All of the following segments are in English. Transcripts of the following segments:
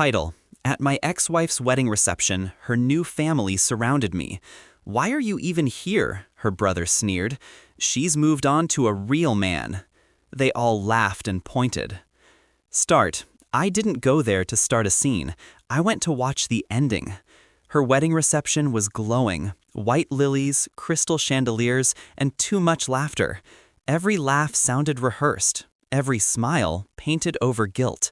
Title: At my ex-wife's wedding reception, her new family surrounded me. "Why are you even here?" her brother sneered. "She's moved on to a real man." They all laughed and pointed. Start: I didn't go there to start a scene. I went to watch the ending. Her wedding reception was glowing. White lilies, crystal chandeliers, and too much laughter. Every laugh sounded rehearsed. Every smile painted over guilt.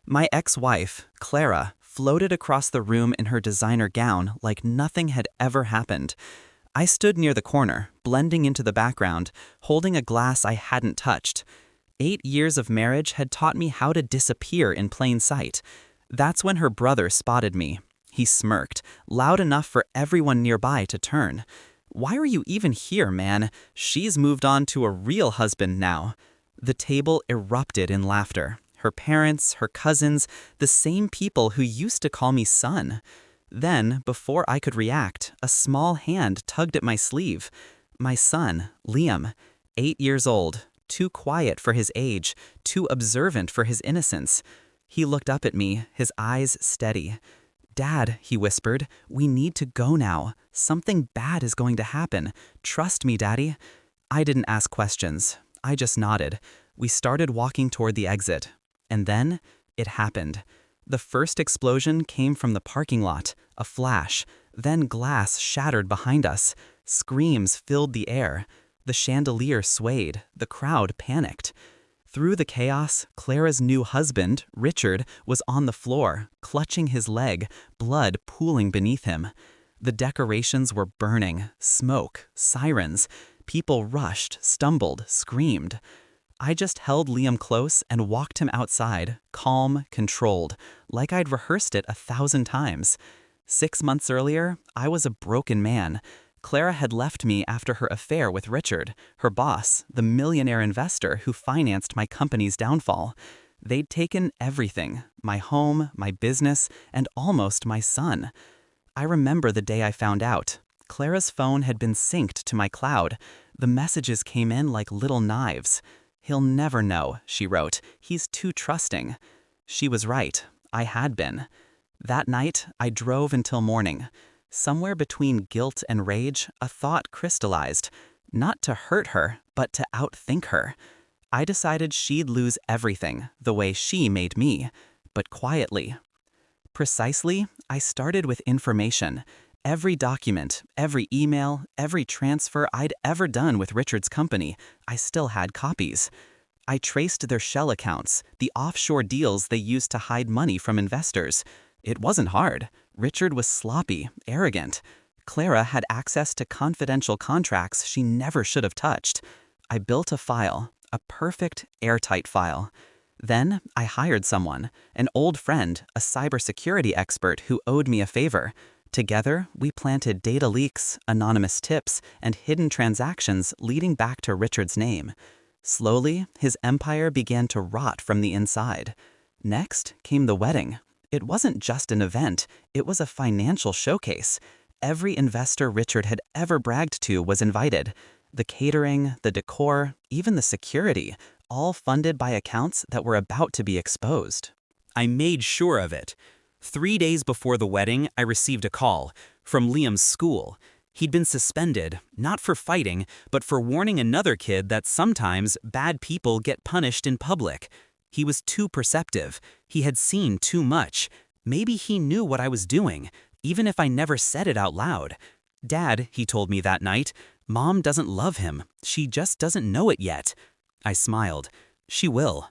My ex-wife, Clara, floated across the room in her designer gown like nothing had ever happened. I stood near the corner, blending into the background, holding a glass I hadn't touched. 8 years of marriage had taught me how to disappear in plain sight. That's when her brother spotted me. He smirked, loud enough for everyone nearby to turn. "Why are you even here, man? She's moved on to a real husband now." The table erupted in laughter. Her parents, her cousins, the same people who used to call me son. Then, before I could react, a small hand tugged at my sleeve. My son, Liam, 8 years old, too quiet for his age, too observant for his innocence. He looked up at me, his eyes steady. "Dad," he whispered, "we need to go now. Something bad is going to happen. Trust me, Daddy." I didn't ask questions. I just nodded. We started walking toward the exit. And then, it happened. The first explosion came from the parking lot, a flash. Then glass shattered behind us. Screams filled the air. The chandelier swayed. The crowd panicked. Through the chaos, Clara's new husband, Richard, was on the floor, clutching his leg, blood pooling beneath him. The decorations were burning, smoke, sirens. People rushed, stumbled, screamed. I just held Liam close and walked him outside, calm, controlled, like I'd rehearsed it 1,000 times. 6 months earlier, I was a broken man. Clara had left me after her affair with Richard, her boss, the millionaire investor who financed my company's downfall. They'd taken everything, my home, my business, and almost my son. I remember the day I found out. Clara's phone had been synced to my cloud. The messages came in like little knives. "He'll never know," she wrote. "He's too trusting." She was right. I had been. That night, I drove until morning. Somewhere between guilt and rage, a thought crystallized. Not to hurt her, but to outthink her. I decided she'd lose everything, the way she made me, but quietly. Precisely, I started with information. Every document, every email, every transfer I'd ever done with Richard's company, I still had copies. I traced their shell accounts, the offshore deals they used to hide money from investors. It wasn't hard. Richard was sloppy, arrogant. Clara had access to confidential contracts she never should have touched. I built a file, a perfect, airtight file. Then I hired someone, an old friend, a cybersecurity expert who owed me a favor. Together, we planted data leaks, anonymous tips, and hidden transactions leading back to Richard's name. Slowly, his empire began to rot from the inside. Next came the wedding. It wasn't just an event, it was a financial showcase. Every investor Richard had ever bragged to was invited. The catering, the decor, even the security, all funded by accounts that were about to be exposed. I made sure of it. 3 days before the wedding, I received a call from Liam's school. He'd been suspended, not for fighting, but for warning another kid that sometimes bad people get punished in public. He was too perceptive. He had seen too much. Maybe he knew what I was doing, even if I never said it out loud. "Dad," he told me that night, "Mom doesn't love him. She just doesn't know it yet." I smiled. She will.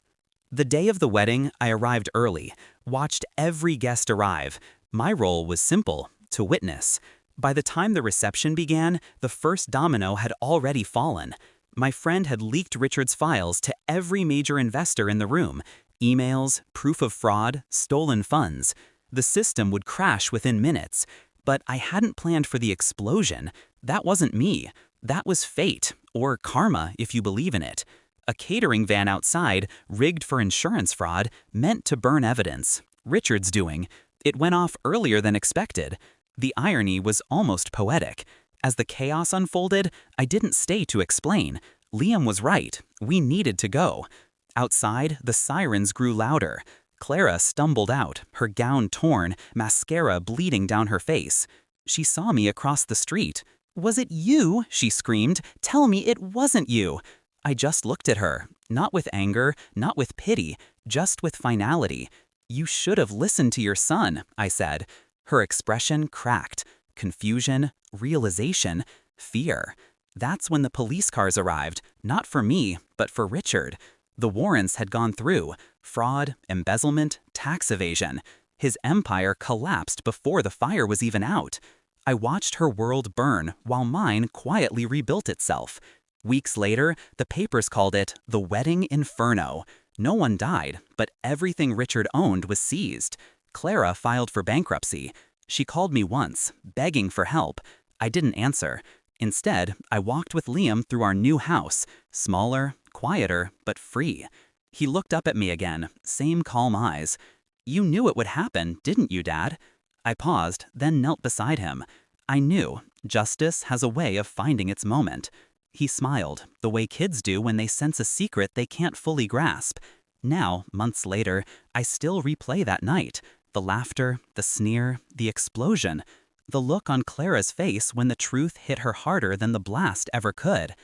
The day of the wedding, I arrived early, watched every guest arrive. My role was simple, to witness. By the time the reception began, the first domino had already fallen. My friend had leaked Richard's files to every major investor in the room. Emails, proof of fraud, stolen funds. The system would crash within minutes. But I hadn't planned for the explosion. That wasn't me. That was fate, or karma if you believe in it. A catering van outside, rigged for insurance fraud, meant to burn evidence. Richard's doing. It went off earlier than expected. The irony was almost poetic. As the chaos unfolded, I didn't stay to explain. Liam was right. We needed to go. Outside, the sirens grew louder. Clara stumbled out, her gown torn, mascara bleeding down her face. She saw me across the street. "Was it you?" she screamed. "Tell me it wasn't you." I just looked at her, not with anger, not with pity, just with finality. "You should have listened to your son," I said. Her expression cracked. Confusion, realization, fear. That's when the police cars arrived, not for me, but for Richard. The warrants had gone through. Fraud, embezzlement, tax evasion. His empire collapsed before the fire was even out. I watched her world burn while mine quietly rebuilt itself. Weeks later, the papers called it the Wedding Inferno. No one died, but everything Richard owned was seized. Clara filed for bankruptcy. She called me once, begging for help. I didn't answer. Instead, I walked with Liam through our new house, smaller, quieter, but free. He looked up at me again, same calm eyes. "You knew it would happen, didn't you, Dad?" I paused, then knelt beside him. I knew justice has a way of finding its moment. He smiled, the way kids do when they sense a secret they can't fully grasp. Now, months later, I still replay that night. The laughter, the sneer, the explosion. The look on Clara's face when the truth hit her harder than the blast ever could.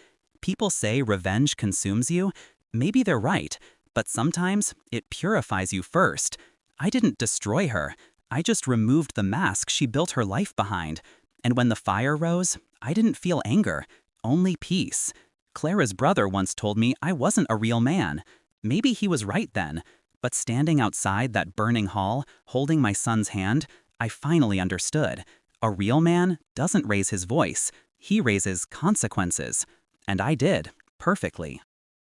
People say revenge consumes you. Maybe they're right, but sometimes it purifies you first. I didn't destroy her. I just removed the mask she built her life behind. And when the fire rose, I didn't feel anger, only peace. Clara's brother once told me I wasn't a real man. Maybe he was right then. But standing outside that burning hall, holding my son's hand, I finally understood. A real man doesn't raise his voice. He raises consequences. And I did, perfectly.